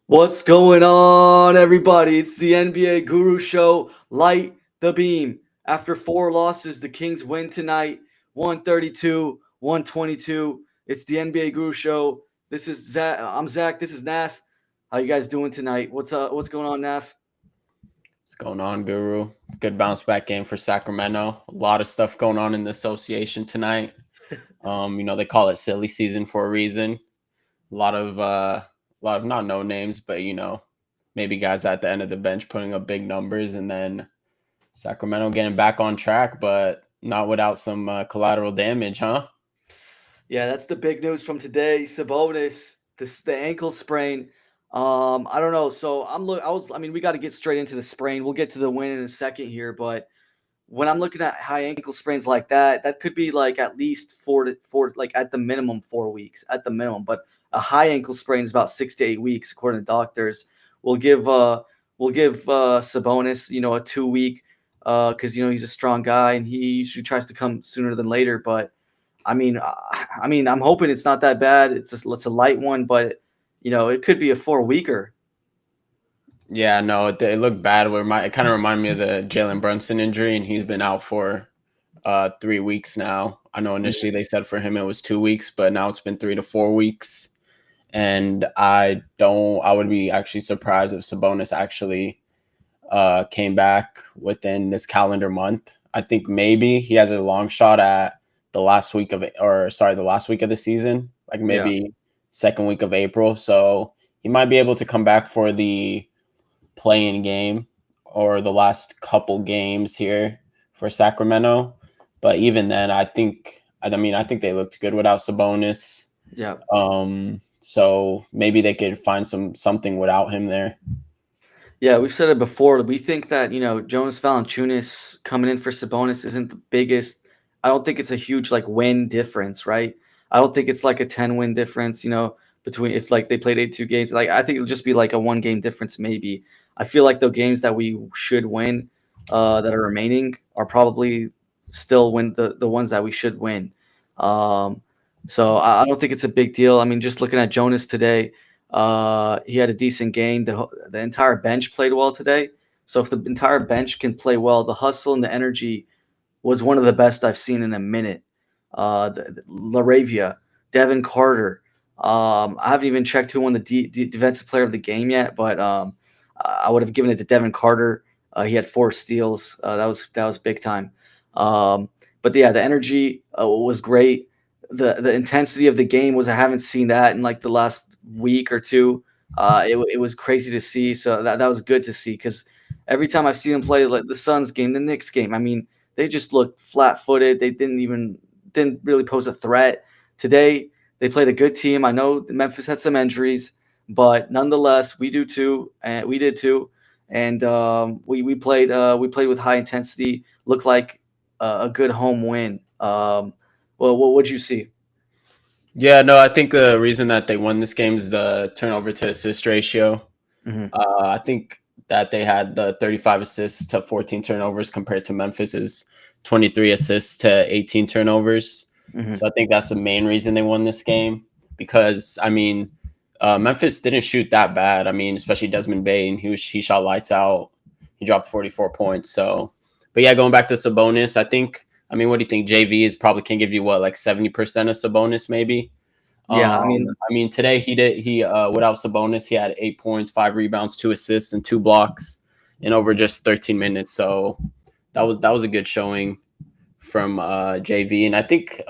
What's going on, everybody? It's the NBA Guru Show. Light the beam. After 4 losses, the Kings win tonight, 132-122. It's the NBA Guru Show. This is Zach. I'm Zach. This is Naf. How you guys doing tonight? What's What's going on, Naf? What's going on, Guru? Good bounce back game for Sacramento. A lot of stuff going on in the association tonight. They call it silly season for a reason. A lot of not no names, but maybe guys at the end of the bench putting up big numbers, and then Sacramento getting back on track, but not without some collateral damage, huh? Yeah, that's the big news from today. Sabonis, the ankle sprain. I don't know. So we got to get straight into the sprain. We'll get to the win in a second here, but when I'm looking at high ankle sprains like that, that could be like at least like at the minimum 4 weeks at the minimum. But a high ankle sprain is about 6 to 8 weeks, according to doctors. We'll give Sabonis, a 2 week, because he's a strong guy and he usually tries to come sooner than later. But I'm hoping it's not that bad. It's a light one, but it could be a 4 weeker. Yeah, no, it looked bad. It kind of reminded me of the Jalen Brunson injury, and he's been out for 3 weeks now. I know initially they said for him it was 2 weeks, but now it's been 3 to 4 weeks. And I would be actually surprised if Sabonis actually came back within this calendar month. I think maybe he has a long shot at the last week of the season, like maybe second week of April. So he might be able to come back for the play-in game or the last couple games here for Sacramento. But even then, I think they looked good without Sabonis. Yeah. So maybe they could find something without him there. Yeah, we've said it before. We think that, Jonas Valanciunas coming in for Sabonis isn't the biggest. I don't think it's a huge like win difference, right? I don't think it's like a 10-win difference, between if like they played 82 games. Like I think it'll just be like a 1 game difference maybe. I feel like the games that we should win that are remaining are probably still win the ones that we should win. So I don't think it's a big deal. I mean, just looking at Jonas today, he had a decent game. The entire bench played well today. So if the entire bench can play well, the hustle and the energy was one of the best I've seen in a minute. Laravia, Devin Carter. I haven't even checked who won the defensive player of the game yet, but I would have given it to Devin Carter. He had 4 steals. That was big time. But yeah, the energy was great. The intensity of the game was I haven't seen that in like the last week or two. It was crazy to see. So that was good to see because every time I see them play like the Suns game, the Knicks game, I mean, they just looked flat-footed. They didn't really pose a threat. Today they played a good team. I know Memphis had some injuries, but nonetheless, we did too, and we played with high intensity. Looked like a good home win. Well, what would you see? Yeah, no, I think the reason that they won this game is the turnover to assist ratio. Mm-hmm. I think that they had the 35 assists to 14 turnovers compared to Memphis's 23 assists to 18 turnovers. Mm-hmm. So I think that's the main reason they won this game because Memphis didn't shoot that bad. I mean, especially Desmond Bane, he shot lights out. He dropped 44 points. So, but yeah, going back to Sabonis, what do you think? JV is probably can give you what, like 70% of Sabonis, maybe. Yeah, Today he without Sabonis, he had 8 points, 5 rebounds, 2 assists, and 2 blocks in over just 13 minutes. So that was a good showing from JV. And I think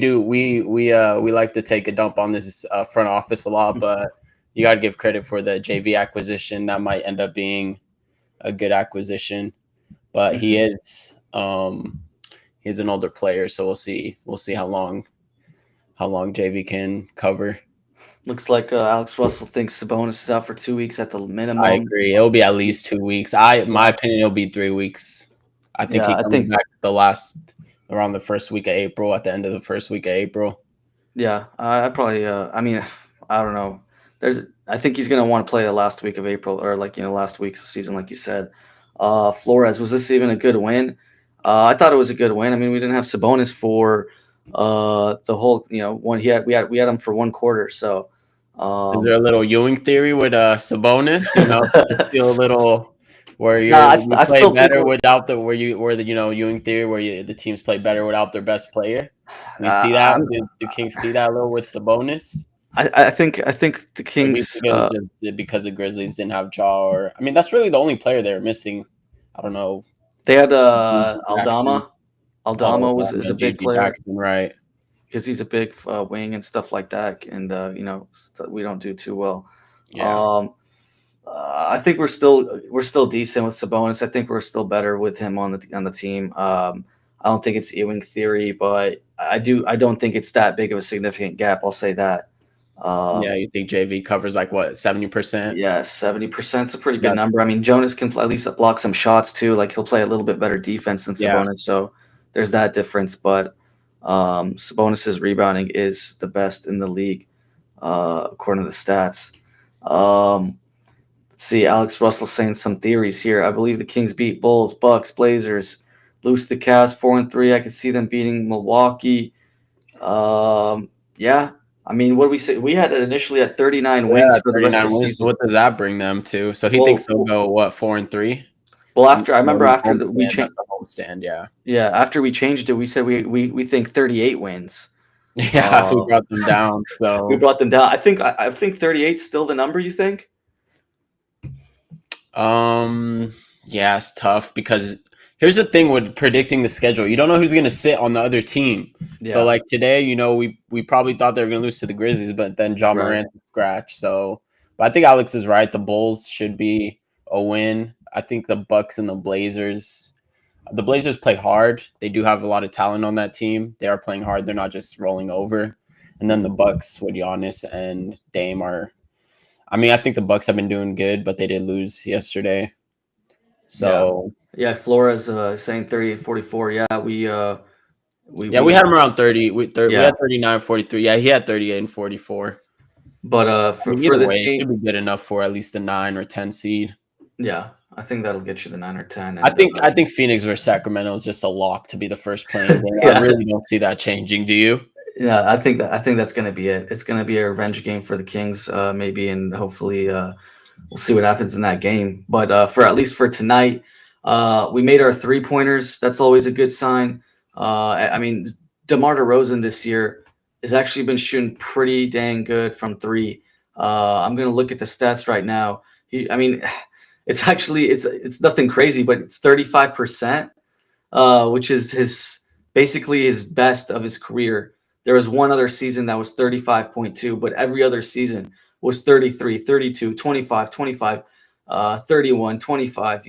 we like to take a dump on this front office a lot, but you got to give credit for the JV acquisition. That might end up being a good acquisition, but he is he's an older player, so we'll see how long JV can cover. looks like Alex Russell thinks Sabonis is out for 2 weeks at the minimum. I agree. It'll be at least 2 weeks. My opinion, it'll be 3 weeks. I think he comes back around the first week of April, at the end of the first week of April. Yeah, I probably. I don't know. I think he's gonna want to play the last week of April or last week's season, like you said. Flores, was this even a good win? I thought it was a good win. I mean, we didn't have Sabonis for the whole one. We had him for 1 quarter, so Is there a little Ewing theory with Sabonis? Feel a little where Nah, you I play still think better without Ewing theory where the teams play better without their best player. Do you see that? I'm, Do Kings see that a little with Sabonis? I think the Or do you Kings. think it was just because the Grizzlies didn't have Jaw? Or I mean, that's really the only player they were missing. I don't know. They had Jackson. Aldama. Oh, Aldama is yeah, a big JP player Jackson, right? because he's a big wing and stuff like that, and we don't do too well. Yeah. Um, I think we're still decent with Sabonis. I think we're still better with him on the team. I don't think it's Ewing theory, but I don't think it's that big of a significant gap. I'll say that. Yeah, Um, you think JV covers like what, 70%? yeah, 70% is a pretty good That number. I mean, Jonas can at least block some shots too. Like he'll play a little bit better defense than yeah. Sabonis, so there's that difference. But Sabonis's rebounding is the best in the league, according to the stats. Um, let's see, Alex Russell saying some theories here. I believe the Kings beat Bulls, Bucks, Blazers, lose the Cavs 4-3. I could see them beating Milwaukee. Yeah. I mean, what did we say? We had it initially at 39 wins Yeah, for the rest of 39 the wins. So season. what does that bring them to? So he thinks Well, they'll go what, 4-3? well, after I remember after that we Homestand. That's changed. a homestand. Yeah, Yeah, after we changed it, we said we think 38 wins. yeah. We Uh, brought them down. we So brought them down. I think 38 is still the number. You think? yeah, it's tough because here's the thing with predicting the schedule. You don't know who's going to sit on the other team. So Yeah. like today, we probably thought they were going to lose to the Grizzlies, but then John Right. Morant's scratch. So, but I think Alex is right. The Bulls should be a win. I think the Bucks and the Blazers. The Blazers play hard. They do have a lot of talent on that team. They are playing hard. They're not just rolling over. And then the Bucks with Giannis and Dame are. I mean, I think the Bucks have been doing good, but they did lose yesterday. Yeah. So Yeah. Flores saying 38-44. Yeah, we had him around 30. We yeah. had 39, 43. Yeah, he had 38 and 44. But I mean, for either this way, it game, should be good enough for at least a 9 or 10 seed. yeah, I think that'll get you the 9 or 10. I And think I think Phoenix versus Sacramento is just a lock to be the first playing game. I yeah, really don't see that changing. Do you? yeah, I think that's going to be it. It's going to be a revenge game for the Kings, maybe, and hopefully we'll see what happens in that game. But for at least for tonight, we made our 3-pointers. That's always a good sign. I mean, DeMar DeRozan this year has actually been shooting pretty dang good from three. I'm going to look at the stats right now. I mean, it's nothing crazy, but it's 35%, which is basically his best of his career. There was one other season that was 35.2, but every other season was 33, 32, 25, 25, 31, 25.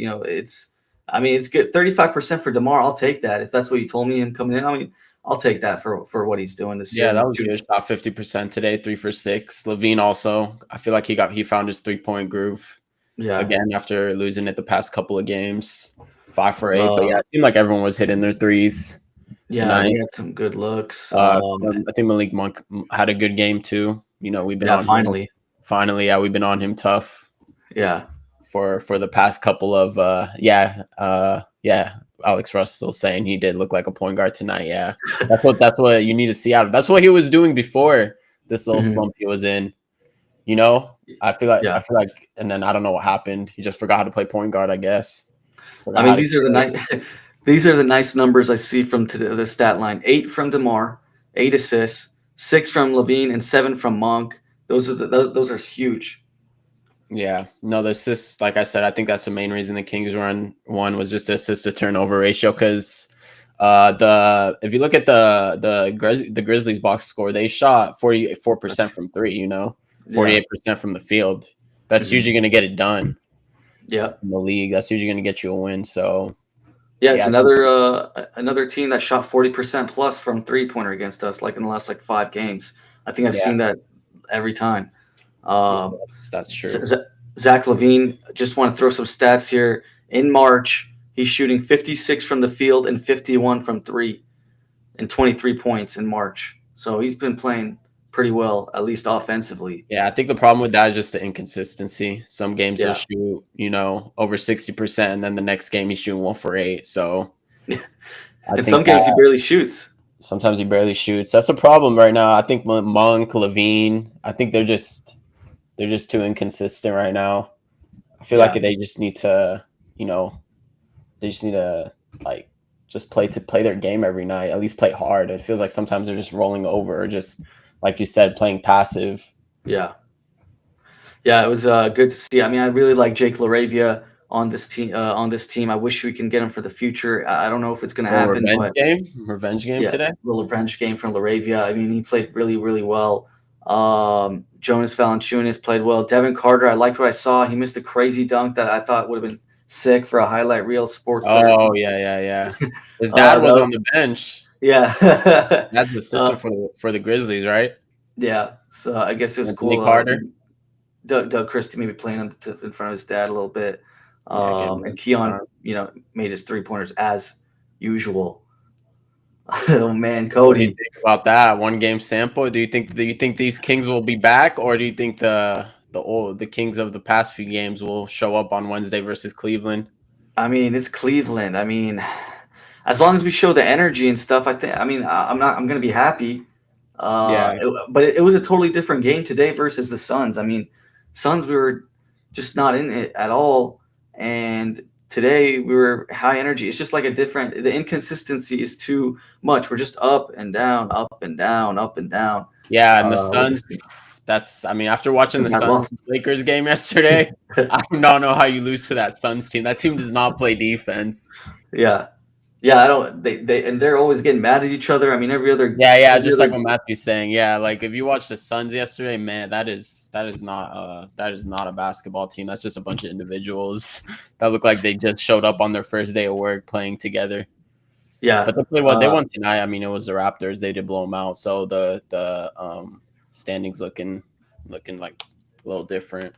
I mean, it's good. 35% for DeMar. I'll take that. If that's what you told me him coming in, I mean, I'll take that for what he's doing this year. Yeah, And that he's was shooting, good. Shot 50% today, 3 for 6. Levine also. I feel like he found his 3-point groove yeah. again after losing it the past couple of games. 5 for 8. But Uh, yeah, it seemed like everyone was hitting their threes yeah, tonight. we had some good looks. I think Malik Monk had a good game too. We've been Yeah, on him. finally. Finally, yeah, we've been on him tough Yeah. for the past couple of Alex Russell saying he did look like a point guard tonight. Yeah. That's what you need to see out of. That's what he was doing before this little Mhm. slump he was in. Yeah. I feel like and then I don't know what happened. He just forgot how to play point guard, I guess. I Forgot mean, how to these are the shoot. nice these are the nice numbers I see from the stat line. 8 from DeMar, 8 assists, 6 from Levine, and 7 from Monk. Those are huge. Yeah, no, the assists, like I said, I think that's the main reason the Kings won was just the assist to turnover ratio. Because if you look at the Grizzlies box score, they shot 44% from three. Yeah. 48% from the field. That's Mhm. usually going to get it done Yeah. in the league. That's usually going to get you a win. So Yeah, it's yeah, another team that shot 40% plus from three-pointer against us, like in the last 5 games. I think I've yeah, seen that every time. yeah, Um, that's true. Zach Levine, just want to throw some stats here. In March, he's shooting 56 from the field and 51 from three, and 23 points in March. So he's been playing pretty well, at least offensively. Yeah, I think the problem with that is just the inconsistency. Some games he'll Yeah. shoot, over 60%, and then the next game he's shooting 1 for 8. So I In think some games, he barely shoots. Sometimes he barely shoots. That's a problem right now. I think Monk, Levine, I think they're just too inconsistent right now. I feel like Yeah. they just need to, you know, they just need to like just play their game every night. At least play hard. It feels like sometimes they're just rolling over, or just like you said, playing passive. Yeah. Yeah, it was good to see. I mean, I really like Jake LaRavia on this team. I wish we can get him for the future. I don't know if it's going to Little happen, but revenge game yeah, today. little revenge game from LaRavia. I mean, he played really, really well. Jonas Valanciunas played well. Devin Carter, I liked what I saw. He missed a crazy dunk that I thought would have been sick for a highlight reel. Sports Center. Oh yeah. His dad was Though, on the bench. yeah, That's the uh, assistant for the Grizzlies, right? yeah. So I guess it was Anthony cool. Carter. Doug Christie maybe playing him in front of his dad a little bit. Yeah, getting And bench Keon, time. made his 3-pointers as usual. Oh man, What do you Cody. think about that 1 game sample? Do you think these Kings will be back, or do you think the Kings of the past few games will show up on Wednesday versus Cleveland? I mean, it's Cleveland. I mean, as long as we show the energy and stuff, I think. I mean, I'm not. I'm gonna be happy. Yeah, But it was a totally different game today versus the Suns. I mean, Suns we were just not in it at all, and today we were high energy. It's just like a different. The inconsistency is too much. We're just up and down, up and down, up and down. yeah, and the With Suns. this team. I mean, after watching We the got Suns lost. Lakers game yesterday, I do not know how you lose to that Suns team. That team does not play defense. Yeah, yeah. I don't. And they're always getting mad at each other. I mean, Yeah, every just like other. what Matthew's saying. Yeah, like if you watch the Suns yesterday, man, that is not a basketball team. That's just a bunch of individuals that look like they just showed up on their first day of work playing together. Yeah. But they played well. They won tonight. I mean, it was the Raptors. They did blow them out. So the standings looking like a little different.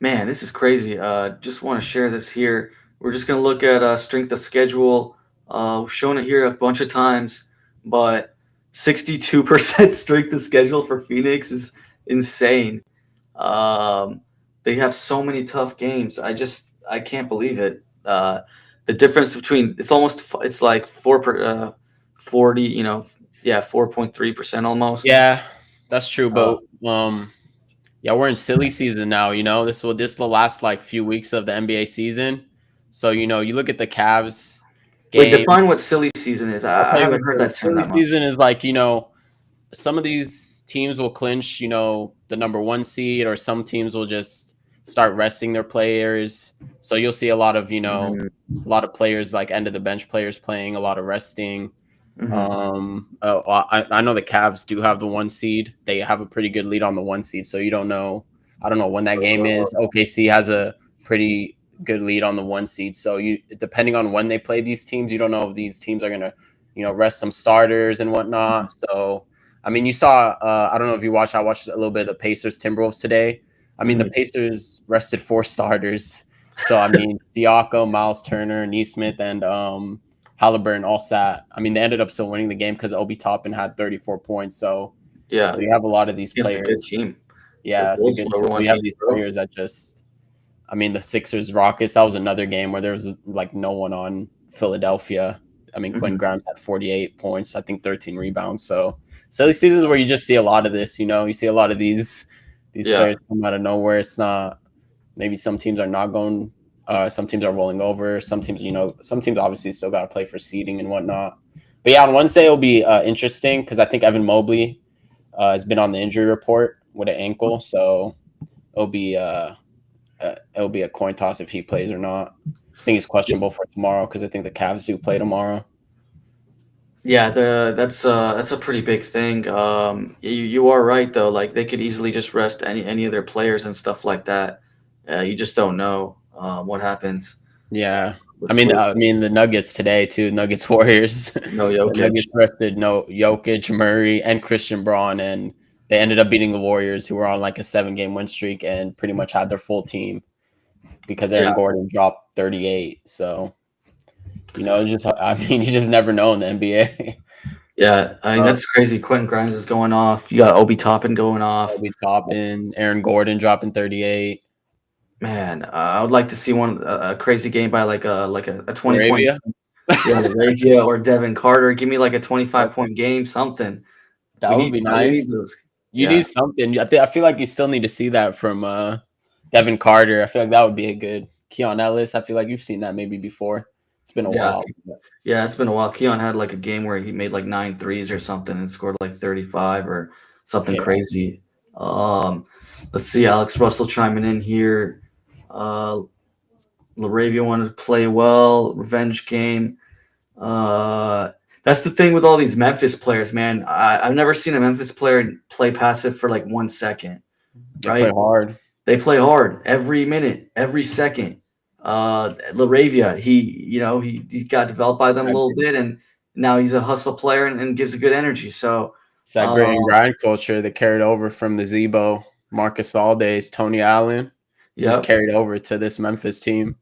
Man, this is crazy. Just want to share this here. We're just going to look at strength of schedule. We've shown it here a bunch of times, but 62% strength of schedule for Phoenix is insane. Um, they have so many tough games. I can't believe it. The difference between it's like 40, 4.3% almost. Yeah, that's true. Uh, But yeah, we're in silly season now. This the last like few weeks of the NBA season. So you look at the Cavs Wait, game. define what silly season is. I'll I tell you haven't what heard the that term silly that much. season is like. Some of these teams will clinch, the number 1 seed, or some teams will just start resting their players. So you'll see a lot of, Mhm, a lot of players like end of the bench players playing, a lot of resting. mhm. I know the Cavs do have the 1 seed. They have a pretty good lead on the 1 seed. So you don't know. I don't know when that game is. OKC has a pretty good lead on the 1 seed. So depending on when they play these teams, you don't know if these teams are gonna, rest some starters and whatnot. So I mean, you saw. I don't know if you watched. I watched a little bit of the Pacers Timberwolves today. I mean, the Mhm. Pacers rested 4 starters. So I mean, Siakam, Miles Turner, Neesmith, and Halliburton all sat. I mean, they ended up still winning the game because Obi Toppin had 34 points. So Yeah, you have a lot of these against a good players. team. The Yeah, it's a Wolves good. were So one you have game these in a row. players that just. I mean, the Sixers Rockets. That was another game where there was like no one on Philadelphia. I mean, Quentin Mhm. Grimes had 48 points, I think 13 rebounds. So these seasons where you just see a lot of this, you see a lot of these Yeah. players come out of nowhere. It's not maybe some teams are not going, some teams are rolling over. Some teams, some teams obviously still got to play for seeding and whatnot. But yeah, on Wednesday it'll be interesting because I think Evan Mobley has been on the injury report with an ankle, so it'll be it'll be a coin toss if he plays or not. I think he's questionable for tomorrow because I think the Cavs do play tomorrow. Yeah, that's a pretty big thing. You are right though. Like they could easily just rest any of their players and stuff like that. You just don't know what happens Yeah. with Cleveland. I mean the Nuggets today too. Nuggets Warriors. No The Jokic. Nuggets rested no Jokic, Murray, and Christian Braun, and they ended up beating the Warriors, who were on like a 7-game win streak and pretty much had their full team because Yeah, Aaron Gordon dropped 38. So I mean, you just never know in the NBA. yeah. I mean that's crazy. Quentin Grimes is going off. You got Obi Toppin going off. Obi Toppin, Aaron Gordon dropping 38. Man, I would like to see a crazy game by like a 20 point. Laravia. Yeah, Laravia or Devin Carter. Give me like a 25 Yep, point game, something. that We would need be we need nice. those. You Yeah, need something. I feel like you still need to see that from Devin Carter. I feel like that would be a good Keon Ellis. I feel like you've seen that maybe before. It's been a yeah, while. yeah. It's been a while. Keon had like a game where he made like 9 threes or something and scored like 35 or something Yeah. crazy. Um, let's see. Alex Russell chiming in here. Uh, Laravia wanted to play well. Revenge game. Uh, that's the thing with all these Memphis players, man. I've never seen a Memphis player play passive for like 1 second, They play right? hard. They play hard every minute, every second. Laravia, he got developed by them a little bit, and now he's a hustle player and gives a good energy. So, It's that uh, grit and grind culture that carried over from the Zebo, Marcus All days, Tony Allen. It just yep. carried over to this Memphis team.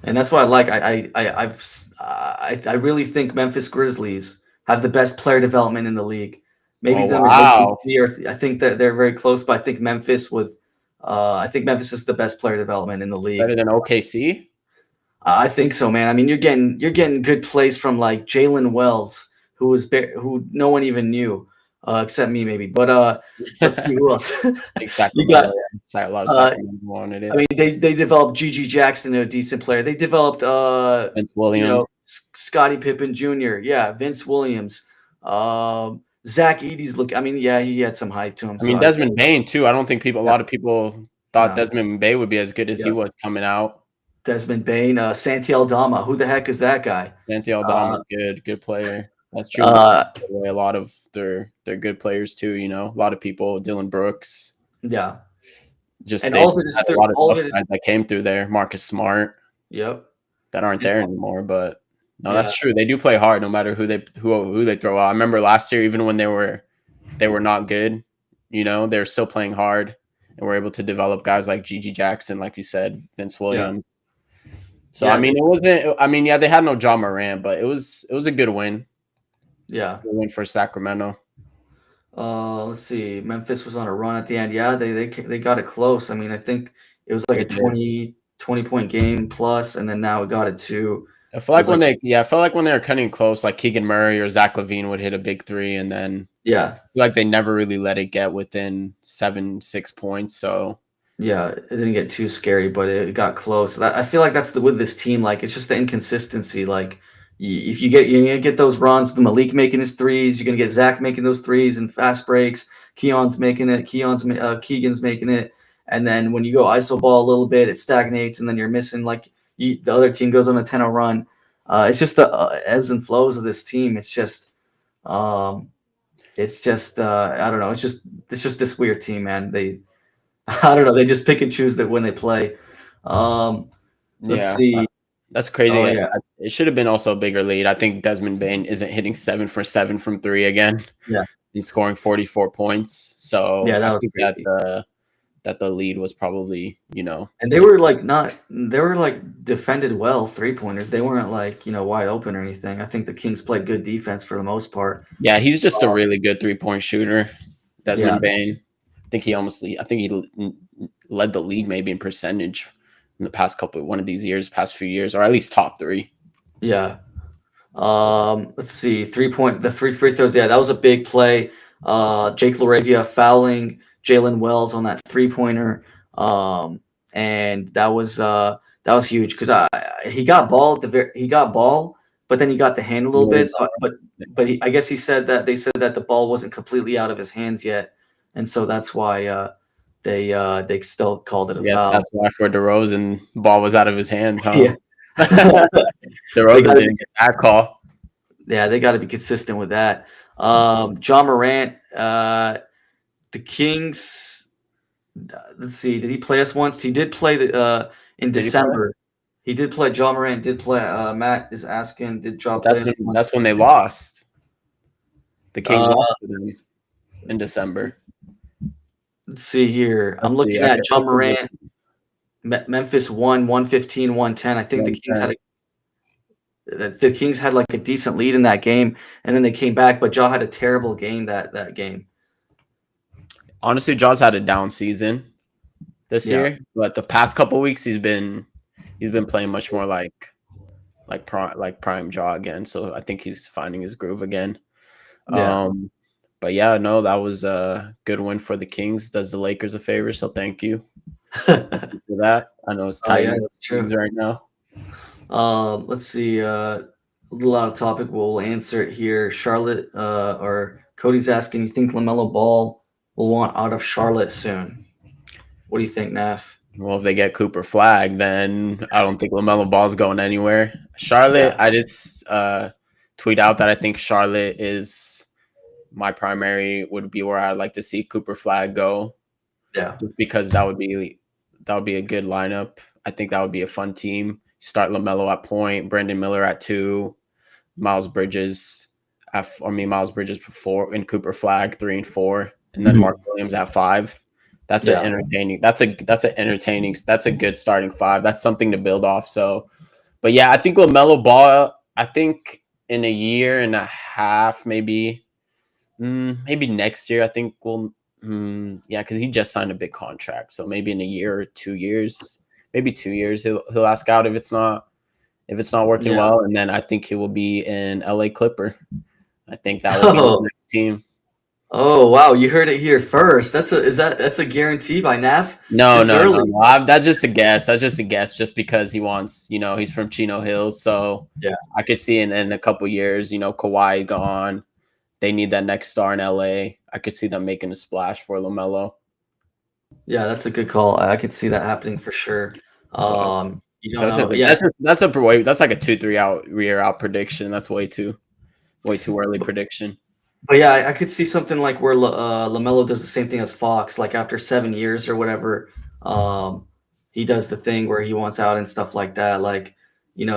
And that's what I like. I really think Memphis Grizzlies have the best player development in the league. Maybe Oh them and wow, OKC, or I think that they're very close, but I think I think Memphis is the best player development in the better league. than OKC. I think so, man. I mean, you're getting good plays from like Jalen Wells, who no one even knew, except me maybe. But let's see who else. Big You Sacramento. got. A lot of Uh, Sacramento wanted I it. mean, they developed Gigi Jackson, a decent player. They developed Vince Williams. Scottie Pippen Jr. Yeah, Vince Williams. Zach Edey's look. I mean, yeah, he had some hype to him. I So mean Desmond Bain too. I don't think a yeah, lot of people thought no, Desmond Bain would be as good as he yeah. was coming out. Desmond Bain, Santi Aldama. Who the heck is that guy? Dante Uh, Aldama's good player. That's true. But uh, a lot of their good players too. You know, a lot of people. Dylan Brooks. yeah, Just and they all of it had is a lot of all of tough it is. guys that came through there. Marcus Smart Yep. that aren't And, there anymore. But no, yeah, that's true. They do play hard no matter who they throw out. I remember last year, even when they were not good, you know, they're still playing hard and were able to develop guys like Gigi Jackson, like you said, Vince yeah, Williams. So I yeah, mean, it wasn't. I mean, yeah, they had no John Moran, but it was a good win. yeah. Good win for Sacramento. Let's see. Memphis was on a run at the end. Yeah, they got it close. I mean, I think it was like They a did. 20 point game plus, and then now it got it to. I feel It like was like, I felt like when they were cutting close, like Keegan Murray or Zach LaVine would hit a big three, and then yeah, like they never really let it get within 6 points. So yeah. It didn't get too scary, but it got close. I feel like that's with this team. Like it's just the inconsistency. Like if you're gonna get those runs, the Malik making his threes, you're gonna get Zach making those threes and fast breaks. Keon's making it. Keegan's making it. And then when you go iso ball a little bit, it stagnates, and then you're missing like the other team goes on a 10-0 run. It's just the ebbs and flows of this team. Um, it's just I don't know. It's just this weird team, man. They I don't know. They just pick and choose that when they play. Um, let's yeah, see. that's crazy. Oh yeah, It should have been also a bigger lead. I think Desmond Bain isn't hitting 7 for 7 from three again. yeah, He's scoring 44 points. So yeah. I That was think crazy. that the lead was probably, you know, And they were like not. They were like defended well 3 pointers. They weren't like wide open or anything. I think the Kings played good defense for the most part. yeah, he's just a really good 3-point shooter. Yeah, Desmond Bain. I think he led the league maybe in percentage in the past past few years, or at least top three. yeah. Let's see. The three free throws. Yeah, that was a big play. Jake Laravia fouling Jalen Wells on that 3 pointer. And that was huge because he got ball he got ball, but then he got the hand a little bit. So, I guess they said that the ball wasn't completely out of his hands yet, and so that's why they still called it a Yeah, foul. that's why for DeRozan, ball was out of his hands, huh? Yeah. They DeRozan got didn't get that call. Yeah, they got to be consistent with that. John Morant, the Kings. Let's see. Did he play us once? He did play in Did he play? December. He did play. John Morant did play. Matt is asking, did John But play us once? that's when they lost. The Kings Uh, lost to them in December. let's see here. I'm Let's see. looking I at guess John Morant. Memphis won 115, 110. I think the Kings had like a decent lead in that game, and then they came back. But John had a terrible game that game. Honestly, Jaws had a down season this Yeah, year, but the past couple weeks he's been playing much more like prime jaw again. So I think he's finding his groove again. Yeah. But yeah, no, that was a good win for the Kings. Does the Lakers a favor, so thank you for that. I know it's Oh tight yeah, in the that's true. Kings right now. Let's see. A little out of topic. We'll answer it here. Charlotte, or Cody's asking, you think Lamelo Ball will want out of Charlotte soon? What do you think, Naf? Well, if they get Cooper Flag, then I don't think LaMelo Ball's going anywhere. Charlotte, Yeah. I just tweet out that I think Charlotte is my primary, would be where I'd like to see Cooper Flag go, Yeah. just because that would be a good lineup. I think that would be a fun team. Start LaMelo at point, Brandon Miller at 2, Miles Bridges Miles Bridges for 4, and Cooper Flag 3 and 4, and then Mark Williams at 5. That's an Yeah. entertaining. That's a good starting 5. That's something to build off. So, but yeah, I think LaMelo Ball. I think in a year and a half, maybe next year. I think yeah, because he just signed a big contract. So maybe in a year or 2 years, maybe 2 years, he'll ask out if it's not working Yeah. well, and then I think he will be an LA Clipper. I think that will be the next team. Oh wow, you heard it here first. That's a guarantee by Naf No, this no, no, early. no. That's just a guess. That's just a guess, just because he wants, he's from Chino Hills, so Yeah. I could see in a couple years, Kawhi gone. They need that next star in LA. I could see them making a splash for LaMelo. Yeah, that's a good call. I could see that happening for sure. So You don't that's know. a, Yes. that's like a 2-3 year out prediction. That's way too early prediction. But yeah, I could see something like where Lamelo does the same thing as Fox. Like after 7 years or whatever, he does the thing where he wants out and stuff like that. Like,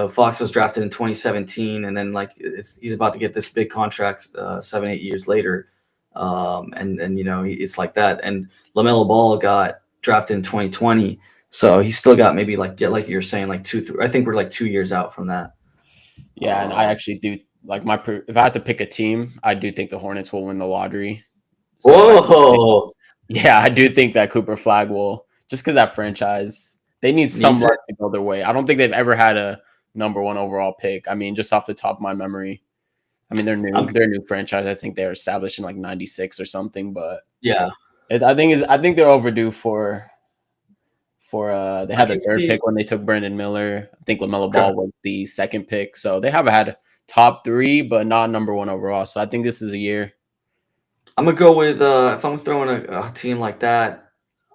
Fox was drafted in 2017, and then like he's about to get this big contract 7-8 years later, and it's like that. And Lamelo Ball got drafted in 2020, so he's still got maybe like you're saying like I think we're like 2 years out from that. Yeah, and I actually do like if I had to pick a team, I do think the Hornets will win the lottery. So Whoa! yeah, I do think that Cooper Flag will, just because that franchise, they need some Needs it. luck to go their way. I don't think they've ever had a number 1 overall pick. I mean, just off the top of my memory. I mean, they're new. I'm- They're a new franchise. I think they're established in like '96 or something. But Yeah, I think they're overdue for they I had the can 3rd see. pick when they took Brandon Miller. I think LaMelo Okay. Ball was the 2nd pick. So they haven't had top 3, but not number 1 overall. So I think this is a year. I'm gonna go with if I'm throwing a team like that,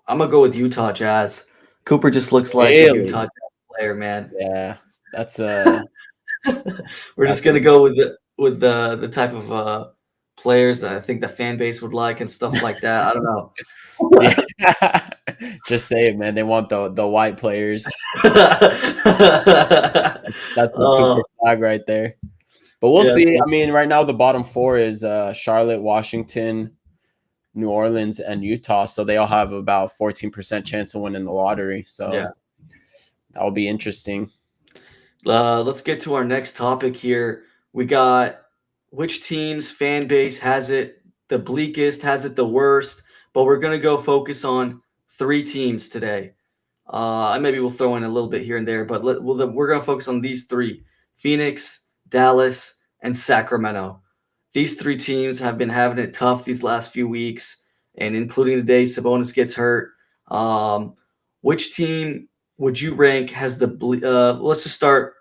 I'm gonna go with Utah Jazz. Cooper just looks like a Really? Utah Jazz player, man. Yeah, that's We're just gonna go with the type of players that I think the fan base would like and stuff like that. I don't know. yeah. Just say it, man. They want the white players. That's the Cooper Flag right there. But we'll Yeah, see. so- I mean, right now the bottom 4 is Charlotte, Washington, New Orleans, and Utah. So they all have about 14% chance of winning the lottery. So yeah. that will be interesting. Let's get to our next topic here. We got which team's fan base has it the bleakest, has it the worst, but we're going to go focus on 3 teams today. And maybe we'll throw in a little bit here and there, but we're going to focus on these 3: Phoenix, Dallas, and Sacramento. These 3 teams have been having it tough these last few weeks, and including today, Sabonis gets hurt. Which team would you rank has the let's just start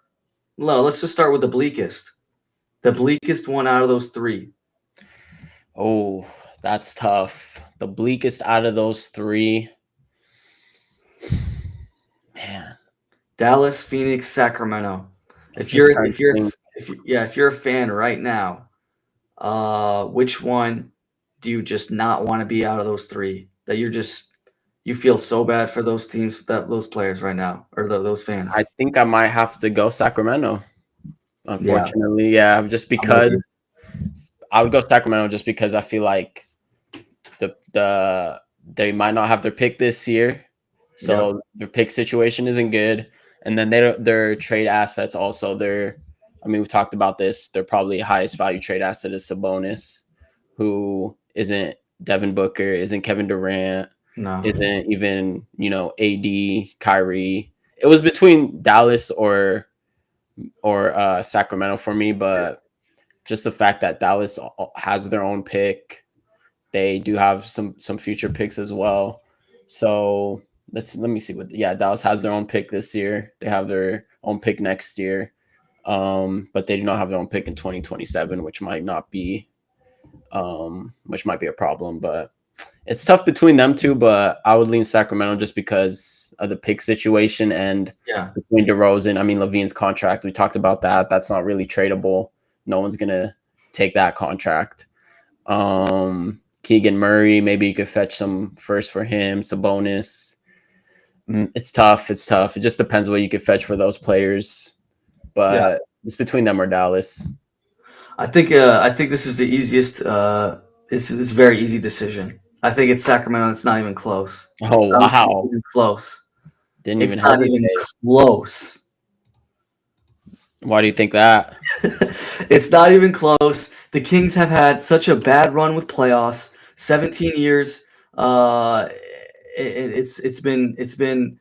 with the bleakest. The bleakest one out of those 3. Oh, that's tough. The bleakest out of those 3. Man. Dallas, Phoenix, Sacramento. If Just you're trying if to you're think. if you're a fan right now, which one do you just not want to be out of those 3? That you feel so bad for those teams, those players right now, or those fans. I think I might have to go Sacramento. Yeah, Unfortunately, yeah, just I'm with you. because I would go Sacramento, just because I feel like they might not have their pick this year, so their pick situation isn't good, and then their trade assets also. I mean, we've talked about this. They're probably highest value trade asset is Sabonis, who isn't Devin Booker, isn't Kevin Durant, No. isn't even AD, Kyrie. It was between Dallas or or Sacramento for me, but just the fact that Dallas has their own pick, they do have some future picks as well. So let me see Dallas has their own pick this year. They have their own pick next year, but they do not have their own pick in 2027, which might be a problem. But it's tough between them two. But I would lean Sacramento just because of the pick situation and between DeRozan. I mean, Levine's contract. We talked about that. That's not really tradable. No one's gonna take that contract. Keegan Murray, maybe you could fetch some first for him. Sabonis. It's tough. It just depends what you could fetch for those players. But it's between them or Dallas. I think this is the easiest. It's a very easy decision. I think it's Sacramento. It's not even close. Oh wow! Even close. Didn't it's even not even close. Why do you think that? It's not even close. The Kings have had such a bad run with playoffs. 17 years. It's been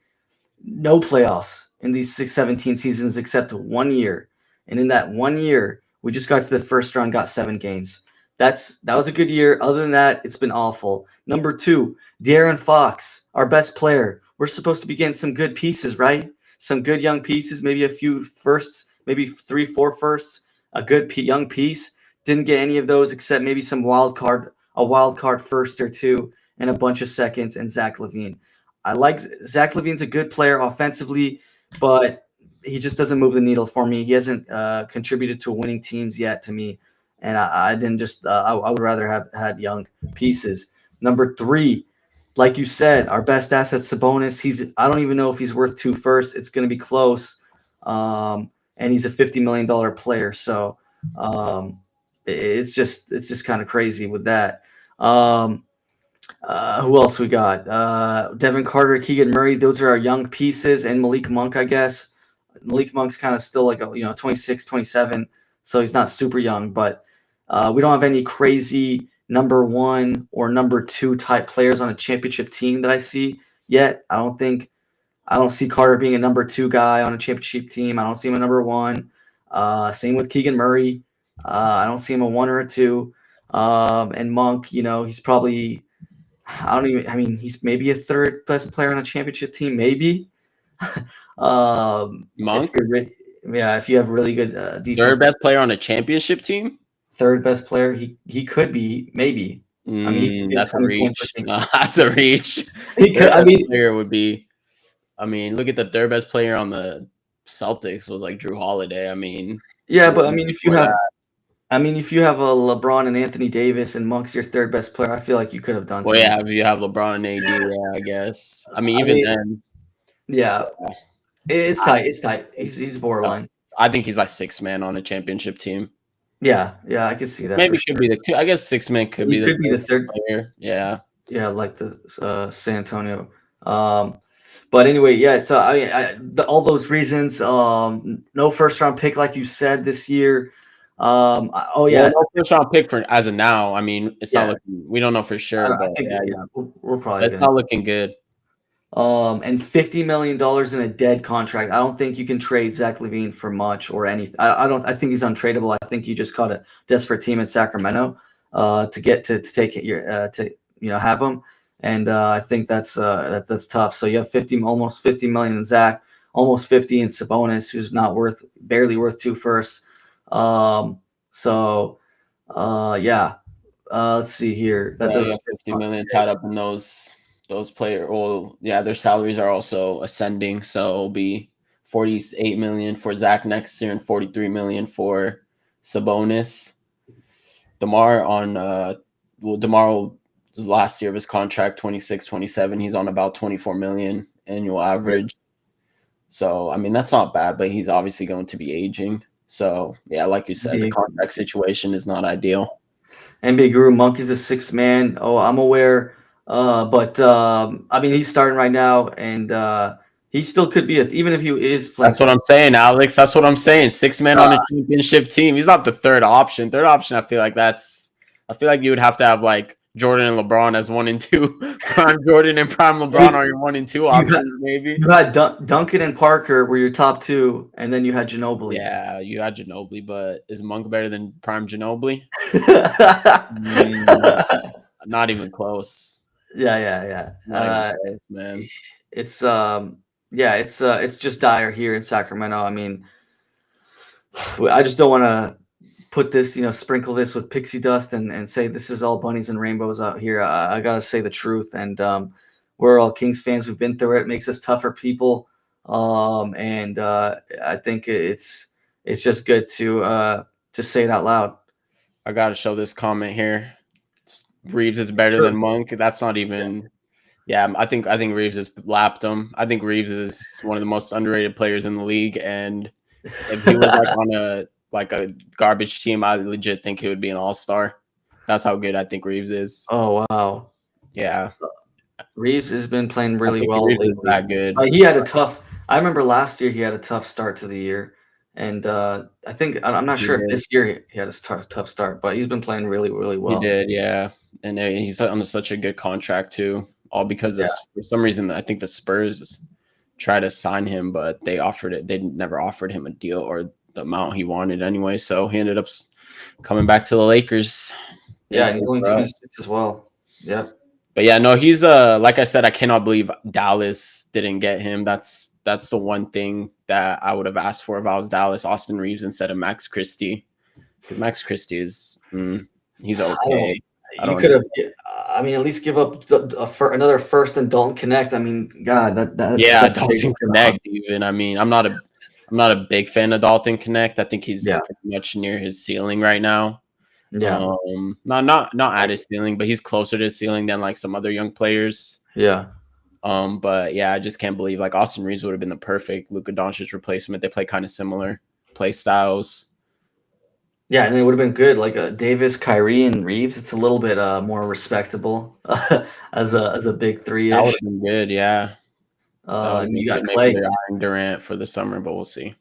no playoffs in these 17 seasons except 1 year. And in that 1 year, we just got to the first round, got 7 games. That was a good year. Other than that, it's been awful. Number 2, De'Aaron Fox, our best player. We're supposed to be getting some good pieces, right? Some good young pieces, maybe a few firsts, maybe 3-4 firsts, a good young piece. Didn't get any of those except maybe a wild card first or 2, and a bunch of seconds, and Zach LaVine. I like Zach LaVine's a good player offensively, but he just doesn't move the needle for me. He hasn't contributed to winning teams yet to me, and I didn't just. I would rather have had young pieces. Number 3, like you said, our best asset, Sabonis. I don't even know if he's worth 2 firsts. It's going to be close, and he's a $50 million player. So it's just kind of crazy with that. Who else we got? Devin Carter, Keegan Murray. Those are our young pieces, and Malik Monk, I guess. Malik Monk's kind of still like 26, 27, so he's not super young. But we don't have any crazy number 1 or number 2 type players on a championship team that I see yet. I don't see Carter being a number 2 guy on a championship team. I don't see him a number 1. Same with Keegan Murray. I don't see him a 1 or a 2. And Monk, he's probably. He's maybe a 3rd best player on a championship team, maybe. Monk? If you have really good defense. 3rd best player on a championship team? 3rd best player. He could be, maybe. That's a reach. No, that's a reach. He could. Player would be. Look at the 3rd best player on the Celtics was like Drew Holiday. Yeah, but if you have. If you have a LeBron and Anthony Davis and Monk's your 3rd best player, I feel like you could have done something. Well, yeah, if you have LeBron and AD, yeah, I guess. Then. Yeah. It's tight. It's tight. He's borderline. I think he's like 6th man on a championship team. Yeah, I can see that. Maybe should be the. I guess 6th man could be the 3rd player. Yeah. Yeah, like the San Antonio. But anyway, yeah. So all those reasons. No first round pick, like you said, this year. No first round pick for as of now. It's not looking. We don't know for sure, but we're probably. It's not looking good. And $50 million in a dead contract. I don't think you can trade Zach LaVine for much or anything. I think he's untradeable. I think you just caught a desperate team in Sacramento to get to take it have him. And I think that's tough. So you have almost $50 million in Zach, almost 50 in Sabonis, who's barely worth 2 firsts. Let's see here. Those 50 million tied up in those players. Well, yeah, their salaries are also ascending, so it'll be 48 million for Zach next year and 43 million for Sabonis. DeMar last year of his contract 26, 27. He's on about 24 million annual average. So that's not bad, but he's obviously going to be aging. So yeah, like you said, the contract situation is not ideal. NBA Guru Monk is a 6th man. Oh, I'm aware. But he's starting right now, and he still could be even if he is playing. That's what I'm saying, Alex. That's what I'm saying. 6th man on a championship team. He's not the 3rd option. 3rd option, I feel like you would have to have like Jordan and LeBron as 1 and 2. Prime Jordan and prime LeBron are your 1 and 2 You had options, maybe. you had Duncan and Parker were your top two, and then you had Ginobili. Yeah, you had Ginobili, but is Monk better than prime Ginobili? Not even close. Yeah. Not even close, man. It's yeah, it's just dire here in Sacramento. I mean, I just don't want to put this, sprinkle this with pixie dust and say this is all bunnies and rainbows out here. I gotta say the truth, and we're all Kings fans. We've been through it. It makes us tougher people, and I think it's just good to say it out loud. I gotta show this comment here. Reeves is better Sure. than Monk. That's not even. Yeah, I think Reeves has lapped him. I think Reeves is one of the most underrated players in the league, and if he was on a garbage team, I legit think he would be an all-star. That's how good I think Reeves is. Oh wow. Yeah, Reeves has been playing I really think well Reeves is lately. that good. He had a tough. I remember last year he had a tough start to the year, and I think I'm not sure if this year he had a tough start, but he's been playing really, really He well. did, yeah, and he's on such a good contract too. All because for some reason I think the Spurs tried to sign him, but they never offered him a deal or the amount he wanted anyway. So he ended up coming back to the Lakers. Yeah, and he's only 26 as well. Yeah. But yeah, no, he's like I said, I cannot believe Dallas didn't get him. That's the one thing that I would have asked for if I was Dallas. Austin Reeves instead of Max Christie. Because Max Christie is he's okay. You could have. I mean, at least give up another first and Dalton Connect. I mean, God, that's Dalton Connect. Even I mean, I'm not a big fan of Dalton Connect. I think he's pretty much near his ceiling right now. Yeah. Not at his ceiling, but he's closer to his ceiling than like some other young players. Yeah. But yeah, I just can't believe like Austin Reeves would have been the perfect Luka Doncic replacement. They play kind of similar play styles. Yeah, and it would have been good. Like Davis, Kyrie, and Reeves. It's a little bit more respectable as a big three-ish. That would have been good, yeah. You got Clay. Durant for the summer, but we'll see.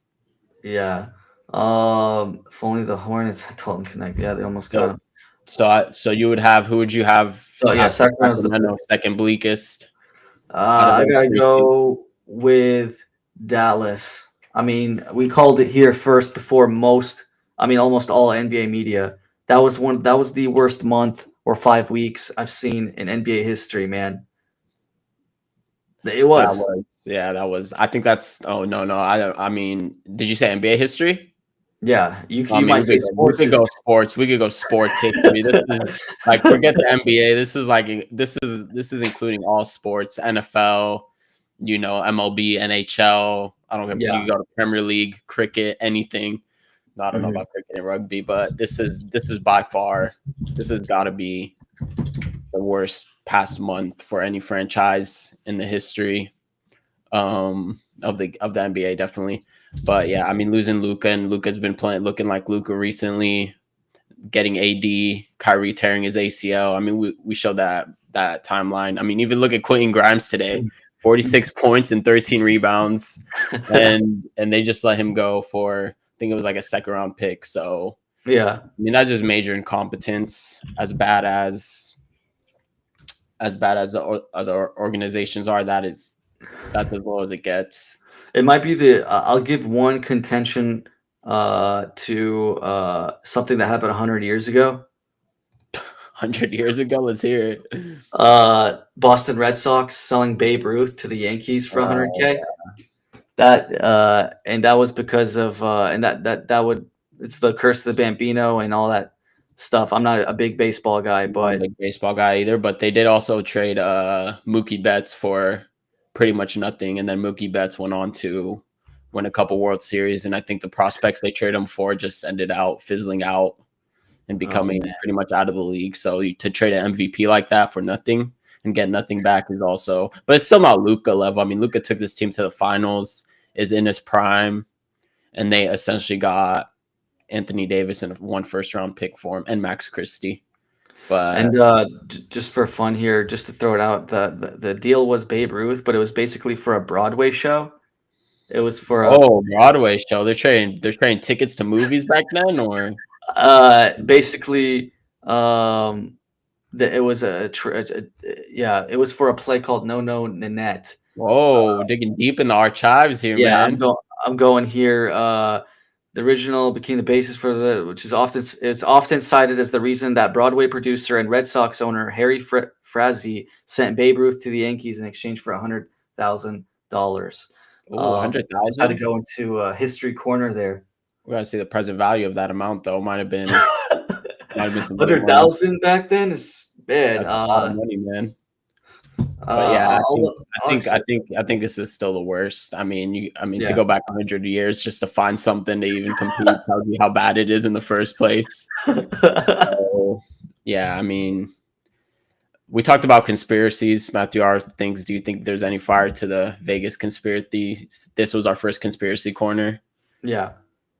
Yeah. If only the Hornets had Dalton Connect. Yeah, they almost got him. So you would have who would you have? Oh yeah, Sacramento second bleakest. I gotta go with Dallas. I mean, we called it here first before almost all NBA media. That was the worst month or 5 weeks I've seen in NBA history, man. It was. That was. I think that's. Oh no. I mean, did you say NBA history? Yeah, you might say sports. We could go sports. We could go sports history. This is like forget the NBA. This is including all sports, NFL, MLB, NHL. I don't care. You can go to Premier League, cricket, anything. No, I don't know about cricket and rugby, but this is by far. This has got to be the worst past month for any franchise in the history of the NBA, definitely. But yeah, I mean, losing Luka, and Luka's been looking like Luka recently, getting AD, Kyrie tearing his ACL. I mean, we showed that timeline. I mean, even look at Quentin Grimes today, 46 points and 13 rebounds, and they just let him go for, I think it was like a second round pick. So yeah, I mean, that's just major incompetence. As bad as the other organizations are, that's as low as it gets. It might be I'll give one contention to something that happened 100 years ago. 100 years ago? Let's hear it. Boston Red Sox selling Babe Ruth to the Yankees for $100K. Yeah. That was because of it's the curse of the Bambino and all that stuff. I'm not a big baseball guy, but I'm not a big baseball guy either. But they did also trade Mookie Betts for pretty much nothing, and then Mookie Betts went on to win a couple World Series, and I think the prospects they traded him for just ended out fizzling out and becoming pretty much out of the league. So to trade an MVP like that for nothing and get nothing back is also, but it's still not Luka level. I mean, Luka took this team to the finals, is in his prime, and they essentially got Anthony Davis and one first round pick for him and Max Christie. But just for fun here, just to throw it out, the deal was Babe Ruth, but it was basically for a Broadway show. It was for a Broadway show. They're trading tickets to movies back then, or basically It was yeah, it was for a play called No No Nanette. Whoa, digging deep in the archives here, Yeah, man. I'm going here. The original became the basis for which is often cited as the reason that Broadway producer and Red Sox owner Harry Frazee sent Babe Ruth to the Yankees in exchange for $100,000. Oh, Just had to 100,000. go into history corner there. We gotta see the present value of that amount, though. Might have been some big Hundred money. thousand back then is bad. That's a lot of money, man. But yeah, I'll accept. I think this is still the worst. I mean to Yeah. go back 100 years just to find something to even compete tells you how bad it is in the first place. So, yeah, I mean, we talked about conspiracies. Matthew R thinks, do you think there's any fire to the Vegas conspiracy? This was our first conspiracy corner. Yeah.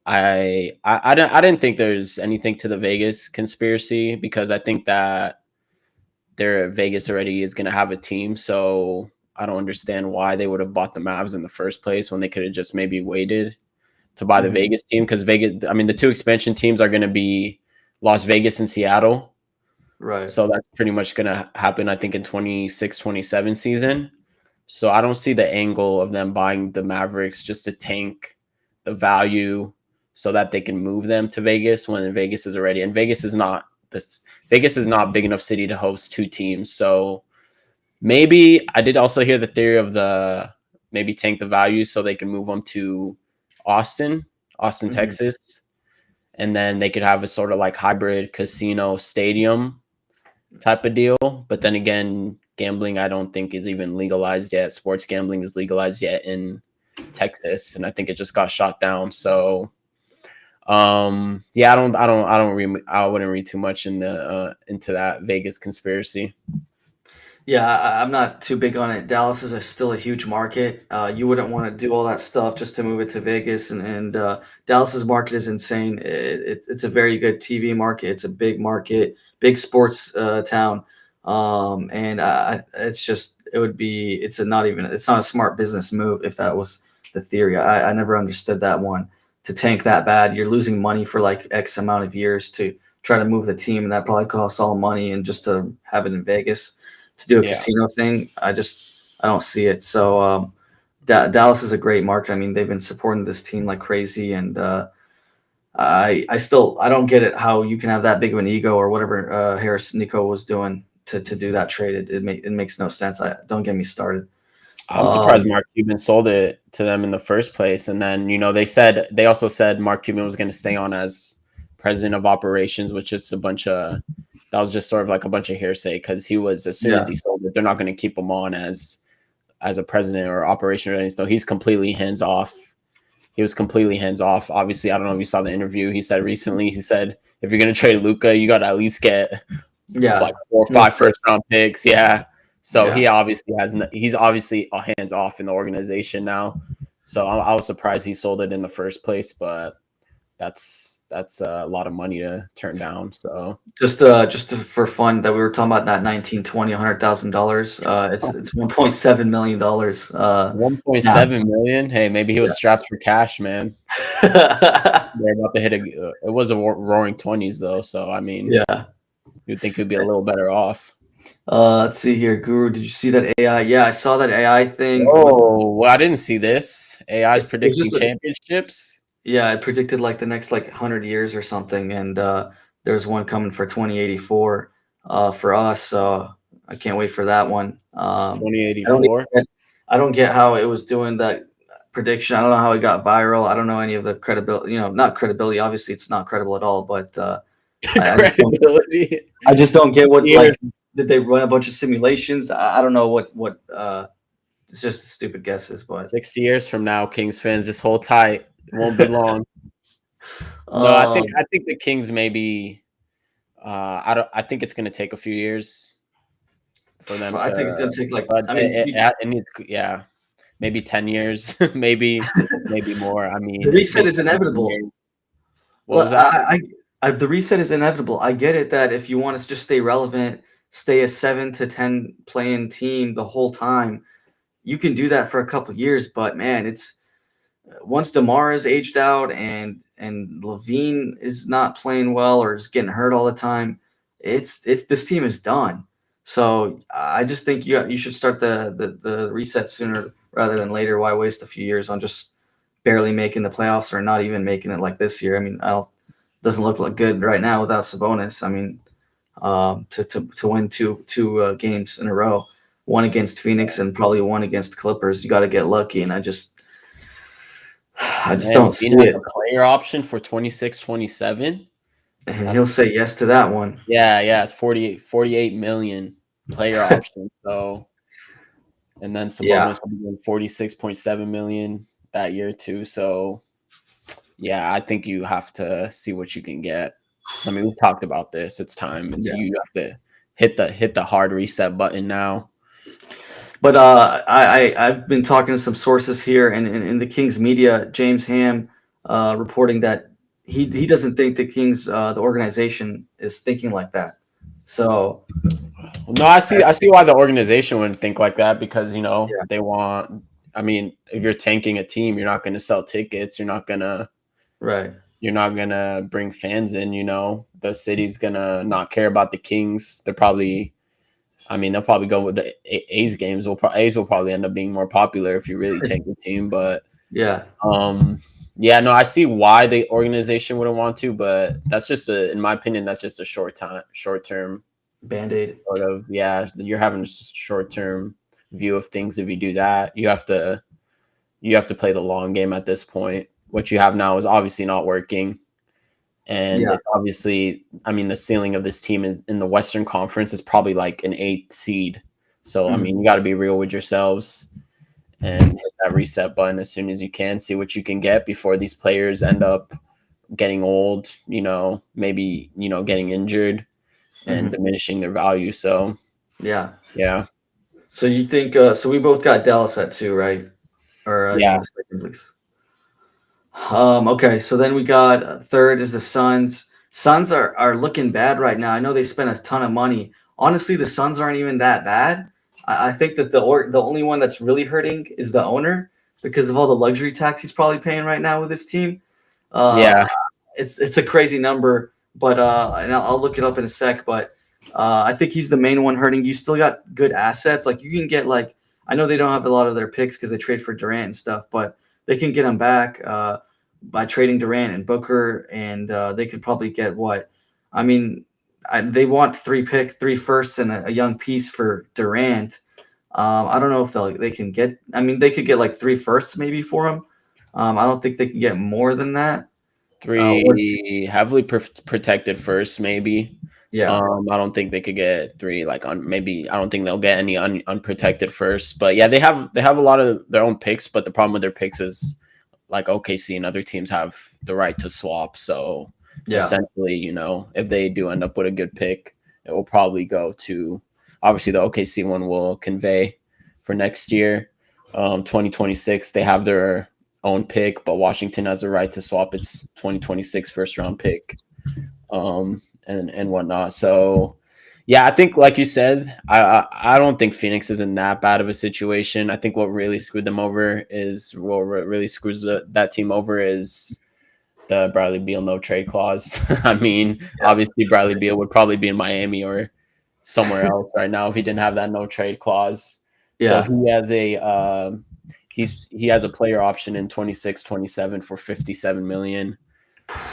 I didn't think there's anything to the Vegas conspiracy because I think that Vegas already is going to have a team. So I don't understand why they would have bought the Mavs in the first place when they could have just maybe waited to buy the Mhm. Vegas team. Because Vegas, I mean, the two expansion teams are going to be Las Vegas and Seattle. Right. So that's pretty much going to happen, I think, in 26-27 season. So I don't see the angle of them buying the Mavericks just to tank the value so that they can move them to Vegas when Vegas is already, and Vegas is not big enough city to host two teams. So maybe I did also hear the theory of the maybe tank the value so they can move them to Austin, Mhm. Texas, and then they could have a sort of like hybrid casino stadium type of deal. But then again, gambling I don't think is even legalized yet. Sports gambling is legalized yet in Texas, and I think it just got shot down. So yeah, I wouldn't read too much into that Vegas conspiracy. Yeah, I'm not too big on it. Dallas is still a huge market. You wouldn't want to do all that stuff just to move it to Vegas, and Dallas's market is insane. It's a very good TV market. It's a big market, big sports town, and it's just it would be it's not a smart business move if that was the theory. I never understood that one to tank that bad. You're losing money for like X amount of years to try to move the team, and that probably costs all money, and just to have it in Vegas to do a Yeah. casino thing. I don't see it. So Dallas is a great market. I mean, they've been supporting this team like crazy, and I don't get it how you can have that big of an ego or whatever Harris Nico was doing to do that trade. It makes no sense. Don't get me started. I'm surprised Um, Mark Cuban sold it to them in the first place. And then, they also said Mark Cuban was going to stay on as president of operations, which is that was just sort of like a bunch of hearsay because as soon yeah, as he sold it, they're not going to keep him on as a president or operation or anything. So he's completely hands off. He was completely hands off. Obviously, I don't know if you saw the interview. He said recently, if you're going to trade Luka, you got to at least get yeah, like 4 or 5 first round picks. Yeah. So yeah. he's obviously hands off in the organization now. So I was surprised he sold it in the first place, but that's a lot of money to turn down. So For fun that we were talking about that 19, 20, $100,000. It's $1.7 million. 1.7 million. Hey, maybe he was strapped for cash, man. Yeah. They're about to hit it was a roaring 20s though. So I mean, Yeah. you'd think he'd be a little better off. Let's see here, Guru. Did you see that AI? Yeah, I saw that AI thing. Oh, well, I didn't see this. AI is It's predicting just championships. yeah, it predicted like the next like 100 years or something, and there's one coming for 2084 for us. So I can't wait for that one. I don't 2084. I don't get how it was doing that prediction. I don't know how it got viral. I don't know any of the credibility. Not credibility. Obviously, it's not credible at all. But Credibility. I just don't get what Years. like did they run a bunch of simulations? I don't know what. It's just stupid guesses, but 60 years from now, Kings fans, just hold tight. It won't be long. No, um, I think the Kings maybe I think it's gonna take a few years for them I think it's gonna to, take like but I mean it needs, yeah, maybe 10 years, maybe more. I the mean, it reset takes is 10 inevitable. years. What was Well, that? the reset is inevitable. I get it that if you want to just stay relevant, stay a 7 to 10 playing team the whole time, you can do that for a couple of years. But man, it's once DeMar is aged out and Levine is not playing well or is getting hurt all the time. it's this team is done. So I just think you should start the reset sooner rather than later. Why waste a few years on just barely making the playoffs or not even making it like this year? I mean, I don't doesn't look like good right now without Sabonis. I mean, to win two games in a row, one against Phoenix and probably one against Clippers, you got to get lucky, and I just Man, don't see Levine has it. a player option for 26, 27. And he'll That's say yes to that one. yeah, it's 48 million player option. So and then Yeah, Sabonis will be getting 46.7 million that year too. So yeah, I think you have to see what you can get. I mean, we've talked about this. It's time. It's yeah. you have to hit the hard reset button now. But I've been talking to some sources here, and in the Kings media, James Ham reporting that he doesn't think the Kings the organization is thinking like that. So No, I see why the organization wouldn't think like that because yeah, they want. I mean, if you're tanking a team, you're not going to sell tickets. right. You're not gonna bring fans in. The city's gonna not care about the Kings. They're probably. I mean, they'll probably go with the A's games. A's will probably end up being more popular if you really tank the team. But Yeah, yeah, no, I see why the organization wouldn't want to, but that's in my opinion, that's just a short term Band-Aid. sort of. Yeah, you're having a short term view of things. If you do that, you have to play the long game at this point. What you have now is obviously not working. And Yeah, it's obviously, I mean, the ceiling of this team is in the Western Conference is probably like an 8th seed. So, I mhm, mean, you got to be real with yourselves and hit that reset button as soon as you can. See what you can get before these players end up getting old, maybe, getting injured and mhm. diminishing their value. So, Yeah. yeah. So you think so? We both got Dallas at 2, right? Or you Yeah. want a second, please? Okay, so then we got third is the Suns. Suns are looking bad right now. I know they spent a ton of money. Honestly, the Suns aren't even that bad. I think that the only one that's really hurting is the owner because of all the luxury tax he's probably paying right now with his team. Uh, Yeah. it's a crazy number, but and I'll look it up in a sec. But I think he's the main one hurting. You still got good assets. Like you can get like I know they don't have a lot of their picks because they trade for Durant and stuff, but they can get them back by trading Durant and Booker, and they could probably get what? I mean, they want three firsts and a young piece for Durant. I don't know if they can get. I mean, they could get like three firsts maybe for him. I don't think they can get more than that. Or 3 heavily protected first, maybe. yeah, I don't think they could get 3 like on maybe I don't think they'll get any unprotected first. But yeah, they have a lot of their own picks, but the problem with their picks is like OKC and other teams have the right to swap. So yeah, essentially, if they do end up with a good pick, it will probably go to obviously the OKC one will convey for next year. 2026, they have their own pick, but Washington has the right to swap its 2026 first round pick, and whatnot. So, yeah, I think like you said, I don't think Phoenix is in that bad of a situation. I think what really screwed them over is what really screws that team over is the Bradley Beal no trade clause. I mean, yeah, obviously Bradley Beal would probably be in Miami or somewhere else right now if he didn't have that no trade clause. So yeah, he has a player option in 26, 27 for 57 million.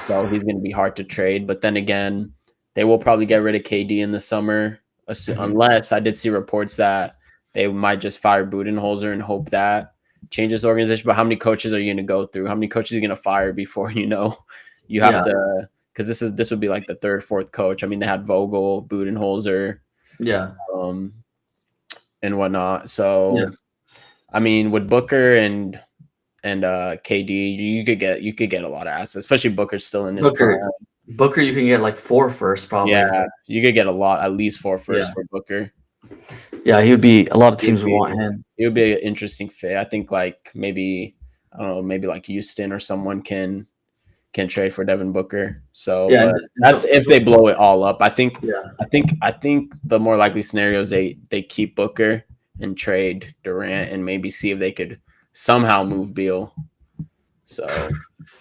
So he's going to be hard to trade. But then again, they will probably get rid of KD in the summer, mhm, unless I did see reports that they might just fire Budenholzer and hope that changes the organization. But how many coaches are you going to go through? How many coaches are you going to fire before you have yeah, to? Because this would be like the third, fourth coach. I mean, they had Vogel, Budenholzer, yeah, um, and whatnot. yeah. So I mean, with Booker and KD, you could get a lot of assets, especially Booker's still in his prime. Booker, Booker, you can get like four first probably. Yeah, you could get a lot, at least 4 Yeah, first for Booker. yeah, he would be. A lot of He'd teams would be want him. he would be an interesting fit. I think like maybe I don't know, maybe like Houston or someone can trade for Devin Booker. So, Yeah, but that's if they blow it all up. I think yeah, I think I think the more likely scenario is they keep Booker and trade Durant and maybe see if they could somehow move Beal. So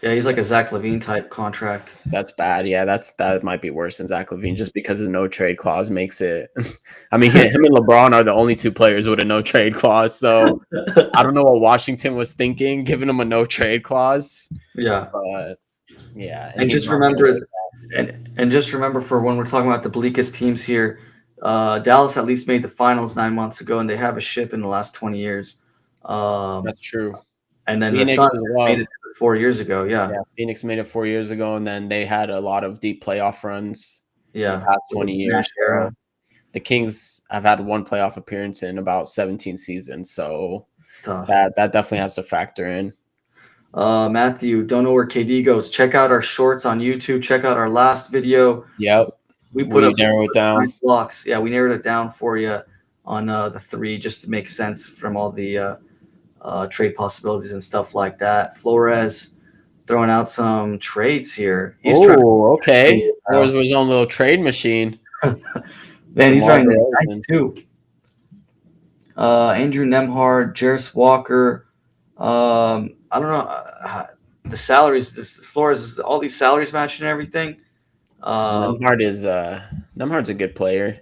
Yeah, he's like a Zach LaVine type contract. that's bad. Yeah, that might be worse than Zach LaVine just because the no trade clause makes it. I mean, him and LeBron are the only two players with a no trade clause. So I don't know what Washington was thinking, giving him a no trade clause. Yeah. But yeah, And he's just not remember, and just remember for when we're talking about the bleakest teams here, Dallas at least made the finals 9 months ago, and they have a ship in the last 20 years. That's true. And then the Phoenix Suns as made well. it 4 years ago. Yeah, Yeah, Phoenix made it 4 years ago, and then they had a lot of deep playoff runs in the yeah. past With the 20 Nash years. era, So the Kings have had one playoff appearance in about 17 seasons, so it's tough. that definitely has to factor in. Matthew, don't know where KD goes. Check out our shorts on YouTube. Check out our last video. Yep, We put we up some narrow it down. nice blocks. Yeah, we narrowed it down for you on the three just to make sense from all the trade possibilities and stuff like that. Flores throwing out some trades here. He's trying Oh, okay. to Flores was his own little trade machine. man, he's DeMar running the DeRozan. night too. Andrew Nemhard, Jarris Walker. I don't know the salaries. This Flores is all these salaries matching everything. Nemhard's a good player.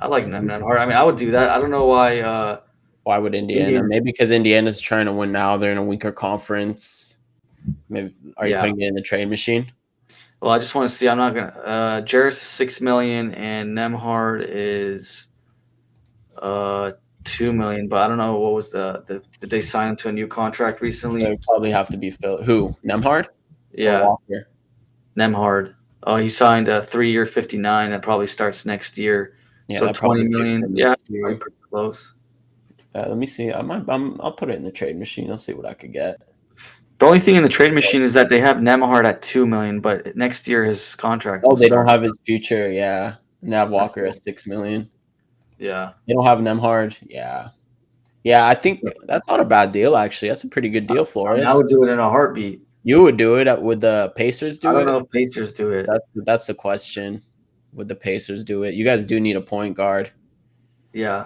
I like Nemhard. I mean, I would do that. I don't know why. Why would Indiana? Maybe because Indiana's trying to win now. They're in a weaker conference. Maybe are you putting it in the trade machine? Well, I just want to see. I'm not gonna. Jarris is $6 million and Nemhard is $2 million. But I don't know what was the did they sign him to a new contract recently? They would probably have to be Phil. Who? Nemhard? Yeah, Walker? Nemhard. Oh, he signed a 3-year 59 that probably starts next year. Yeah, so 20 million. Yeah, pretty close. Let me see. I'll put it in the trade machine. I'll see what I could get. The only thing in the trade machine is that they have Nemhard at $2 million, but next year his contract. Oh, they don't have his future. Yeah, Nav Walker at $6 million. Yeah, they don't have Nemhard. Yeah. I think that's not a bad deal. Actually, that's a pretty good deal, Flores. I would do it in a heartbeat. You would do it. Would the Pacers do it? I don't know if Pacers do it. That's the question. Would the Pacers do it? You guys do need a point guard. Yeah.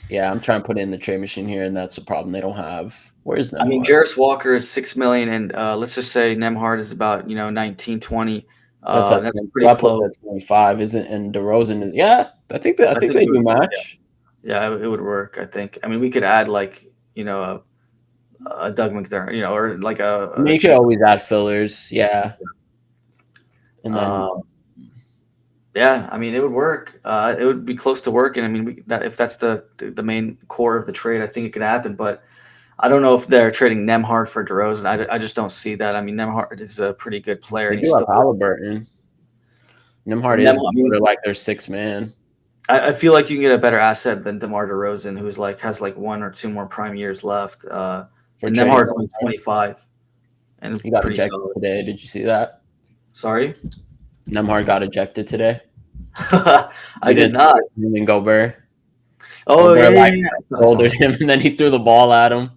Yeah, I'm trying to put it in the trade machine here, and that's a problem they don't have. Where's Nemhard? I mean, Jarris Walker is $6 million, and let's just say Nemhard is about 19, 20. That's pretty close. 25, isn't? And DeRozan is. Yeah, I think they do match. Yeah, it would work. I think. I mean, we could add like a Doug McDermott, or like a. I mean, you could always add fillers. Yeah. And then. Yeah, I mean, it would work. It would be close to working. I mean, if that's the main core of the trade, I think it could happen. But I don't know if they're trading Nemhard for DeRozan. I just don't see that. I mean, Nemhard is a pretty good player. They do have Halliburton. Nemhard is like their sixth man. I feel like you can get a better asset than DeMar DeRozan, who's has 1 or 2 more prime years left. And Nemhard's only 25. And he got ejected today. Did you see that? Sorry? Nemhard got ejected today. I did not. Him and Gobert. Oh, Gobert shouldered him, and then he threw the ball at him.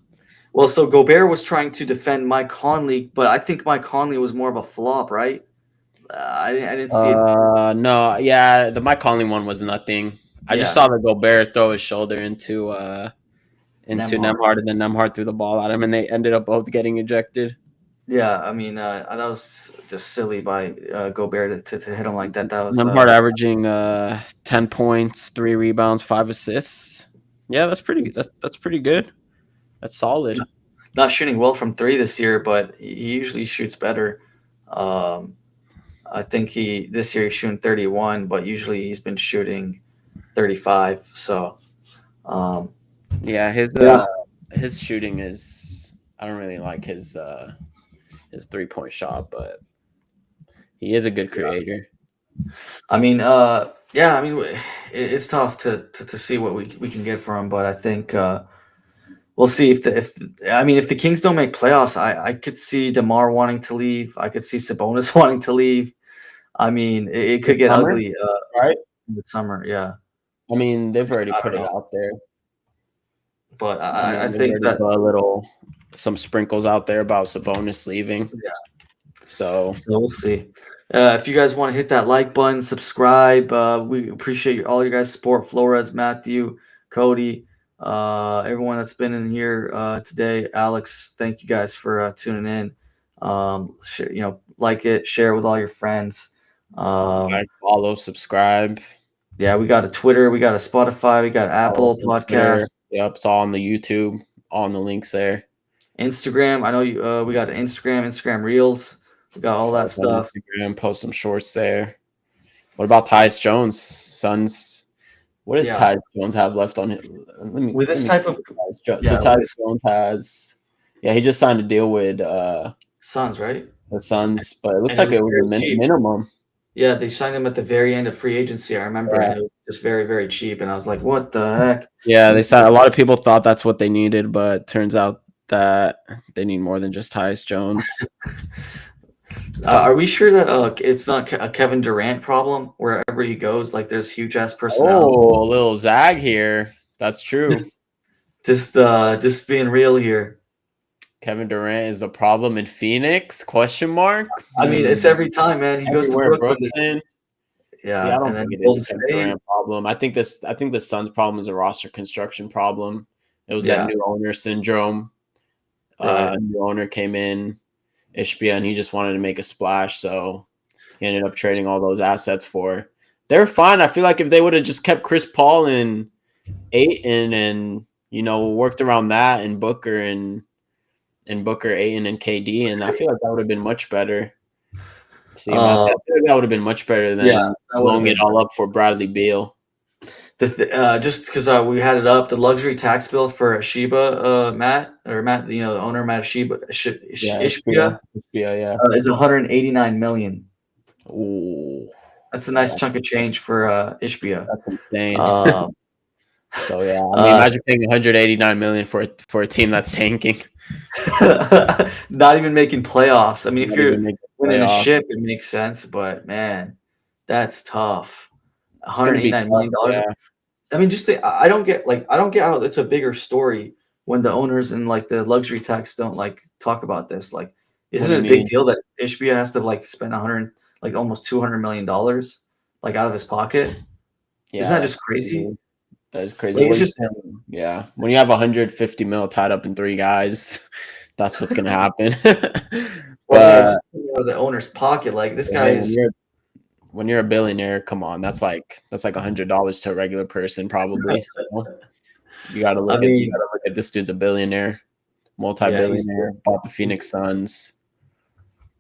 Well, so Gobert was trying to defend Mike Conley, but I think Mike Conley was more of a flop, right? I didn't see it. No, yeah, the Mike Conley one was nothing. I just saw the Gobert throw his shoulder into Nemhard, and then Nemhard threw the ball at him, and they ended up both getting ejected. Yeah, I mean, that was just silly by Gobert to hit him like that. That was Nemhard averaging 10 points, 3 rebounds, 5 assists. Yeah, that's pretty. That's pretty good. That's solid. Not shooting well from 3 this year, but he usually shoots better. I think this year he's shooting 31, but usually he's been shooting 35. So, yeah, his shooting is. I don't really like his 3-point shot, but he is a good creator. I mean, it's tough to see what we can get from him, but I think we'll see if the Kings don't make playoffs, I could see DeMar wanting to leave. I could see Sabonis wanting to leave. I mean, it could get ugly, right? In the summer, yeah. I mean, they've already put it out there, but I think that some sprinkles out there about Sabonis leaving. Yeah. So we'll see. If you guys want to hit that like button, subscribe. We appreciate all your guys' support. Flores, Matthew, Cody. everyone that's been in here today. Alex, thank you guys for tuning in. Like it, share it with all your friends. Like, follow, subscribe. Yeah, we got a Twitter, we got a Spotify, we got Follow Apple us on Twitter. Podcast, Yep, it's all on the YouTube, all on the links there. Instagram. I know you. We got the Instagram Reels. We got all Follow that us on stuff. Instagram, post some shorts there. What about Tyus Jones, Suns? What does Yeah, Tyus Jones have left on it? with Let this me type of So with Tyus this Jones has, yeah, he just signed a deal with Suns, right? the Suns, but it looks And it like was it was a very cheap. minimum. Yeah, they signed him at the very end of free agency. I remember, Yeah. and it was just very, very cheap. And I was like, "What the heck?" Yeah, they said a lot of people thought that's what they needed, but turns out that they need more than just Tyus Jones. Are we sure that it's not a Kevin Durant problem wherever he goes? Like, there's huge ass personality. Oh, a little zag here. That's true. Just being real here. Kevin Durant is a problem in Phoenix? Question mark. I mean, it's every time, man. He goes to Everywhere in Brooklyn. Brooklyn. See, I Yeah, don't and then think it is Golden a Kevin State. Durant problem. I think the Suns' problem is a roster construction problem. It was that Yeah, new owner syndrome. right. New owner came in, Ishbia, and he just wanted to make a splash. So he ended up trading all those assets for. They're fine. I feel like if they would have just kept Chris Paul and Ayton and worked around that and Booker, Ayton, and KD, and I feel like that would have been much better. See about that. I feel like that would have been much better Yeah, than that would have blowing it been all up for Bradley Beal. just because we had it up. The luxury tax bill for Shiba, Matt, the owner, Matt Yeah, Ishbia. Ishbia, Yeah. is 189 million. Ooh, That's a yeah, nice chunk of change for Ishbia. that's insane. Um, So yeah, I mean, uh, imagine paying 189 million for a team that's tanking, not even making playoffs. I mean, if not you're even making the winning a playoffs. ship, it makes sense. But man, that's tough. It's gonna be 189 tough. million dollars. Yeah. I mean, I don't get how it's a bigger story when the owners and like the luxury tax don't like talk about this. Like, What isn't do it you a big mean? deal that Ishbia has to like spend 100, like almost $200 million, like out of his pocket? Isn't Yeah, that that's just crazy? crazy. That is crazy. Like, What it's are you just saying? Yeah, when you have 150 mil tied up in three guys, that's what's gonna happen. well, yeah, it's But just the owner's pocket. Like this guy hey, is. when you're a billionaire, come on, that's like $100 to a regular person, probably. So you got to I you mean, got to look at this dude's a billionaire, yeah, he's multi-billionaire, bought the Phoenix Suns.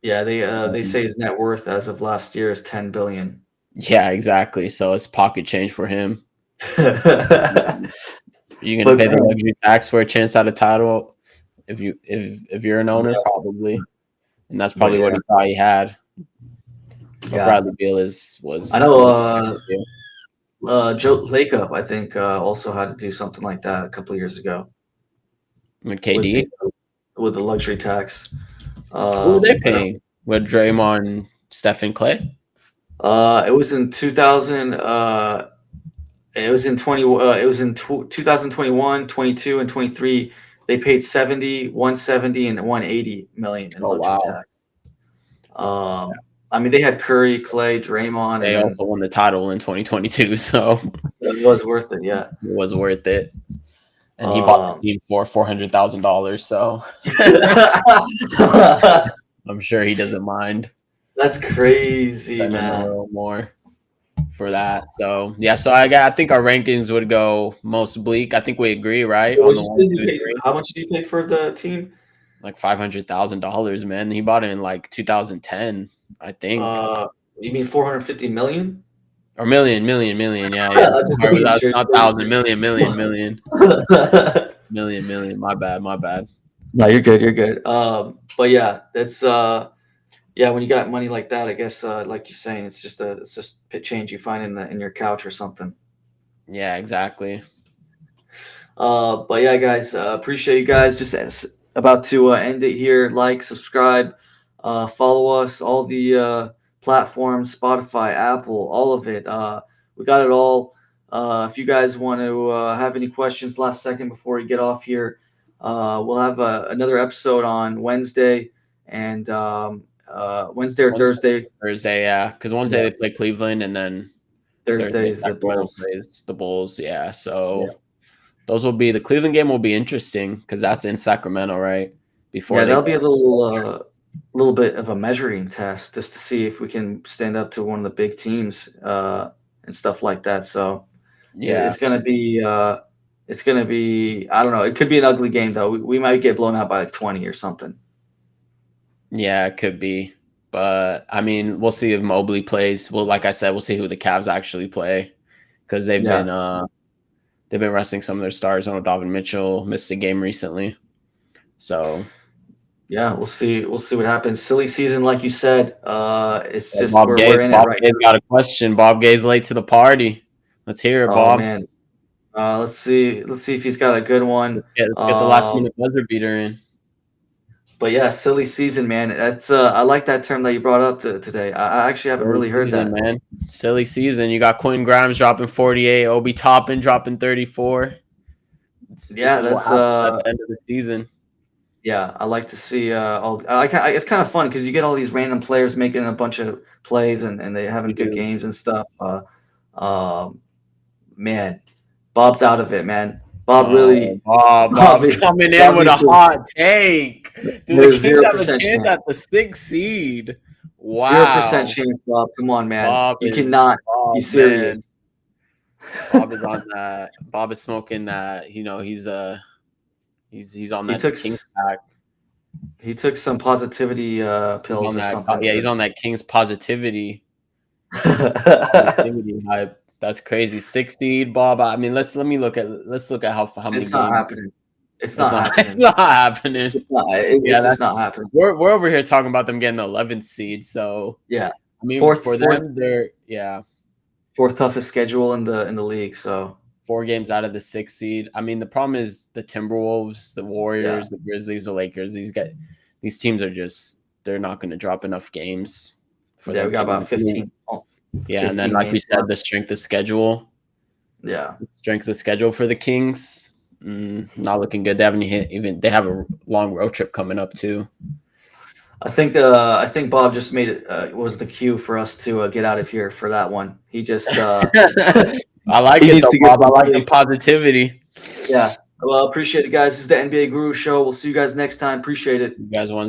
yeah. They say his net worth as of last year is 10 billion. Yeah, exactly. So it's pocket change for him. But You're gonna pay the man, luxury tax for a chance at a title if you're an owner, probably, and that's but probably what yeah, he thought he had. But yeah. Bradley Beal I was know. Bradley Beal. Joe Lacob, I think, also had to do something like that a couple of years ago With with KD. the luxury tax. What were they But paying? With Draymond, Stephen Clay? it was in 2000. It was in 2021, 22, and 23. They paid 70, 170, and 180 million in Oh luxury wow. tax. I mean, they had Curry, Clay, Draymond, and They then also won the title in 2022, so it was worth it. Yeah. it was worth it. And he bought the Um, team for $400,000, so I'm sure he doesn't mind that's crazy, spending a man. little more for that. So yeah, so I think our rankings would go most bleak. I think we agree, right? What On was the you one, saying you two, paid? three. How much did you pay for the team? Like $500,000, man. He bought it in like 2010, I think. You mean 450 million? Or million. Yeah. I'm just Sorry, making without sure. not thousand, million. My bad. No, you're good. You're good. But yeah, that's yeah. When you got money like that, I guess like you're saying, it's just pit change you find in your couch or something. Yeah, exactly. But yeah, guys, appreciate you guys. About to end it here. Like, subscribe, follow us, all the platforms, Spotify, Apple, all of it. We got it all. If you guys want to have any questions last second before we get off here, we'll have another episode on Wednesday and Wednesday or Thursday. Thursday, yeah. Because Wednesday Yeah, they play Cleveland, and then Thursday Thursday is the Sacramento Bulls. plays the Bulls. Yeah. Yeah. So Those will be the Cleveland game will be interesting because that's in Sacramento, right? Before Yeah, they that'll be go. a little bit of a measuring test just to see if we can stand up to one of the big teams and stuff like that. So Yeah, it's gonna be I don't know. It could be an ugly game though. We might get blown out by like 20 or something. yeah, it could be. But I mean, we'll see if Mobley plays. Well, like I said, we'll see who the Cavs actually play because Yeah, they've been resting some of their stars. I know Donovan Mitchell missed a game recently, so yeah, we'll see. We'll see what happens. Silly season, like you said. It's yeah, just we're in it Bob right Gay's now. got a question. Bob Gay's late to the party. Let's hear it, Oh Bob. man. Let's see. Let's see if he's got a good one. Let's get the last minute buzzer beater in. But yeah, silly season, man. That's I like that term that you brought up today. I actually haven't Silly really heard season, that. man. Silly season. You got Quentin Grimes dropping 48, Obi Toppin dropping 34. This Yeah, is what that's happens at the end of the season. yeah. I like to see all. It's kind of fun because you get all these random players making a bunch of plays and they having You good do. games and stuff. Um, man, Bob's out of it, man. Bob Oh, really, Bob coming in Bob with a needs to. hot take. Do the There's Kings zero have a percent chance chance. at the 6th seed? 0% Wow. chance, Bob. Come on, man. Bob You is cannot be oh man. serious. Bob is on that. Bob is smoking that. He's on He that took Kings pack. he took some positivity He's pills on or that. something Yeah, for he's on that Kings positivity it. hype. That's crazy. 6 seed, Bob. I mean, let's look at how many It's not games. happening. It's It's not not. It's happening. not happening. It's Yeah, just not happening. we're over here talking about them getting the 11th seed. So Yeah. I mean, Fourth for fourth them, they're fourth toughest schedule in the league. So 4 games out of the 6th seed. I mean, the problem is the Timberwolves, the yeah. Warriors, the Grizzlies, the Lakers. These teams are just they're not going to drop enough games for Yeah, them we got to about even. 15, Yeah, and then 15 like we games said, left. the strength of schedule. Yeah. Strength of schedule for the Kings. Not looking good. They haven't they have a long road trip coming up too. I think Bob just made it was the cue for us to get out of here for that one. He just I like he it needs though, to get Bob. I some like the sleep. positivity. Yeah. Well, appreciate it, guys. This is the NBA Guru Show. We'll see you guys next time. Appreciate it. You guys want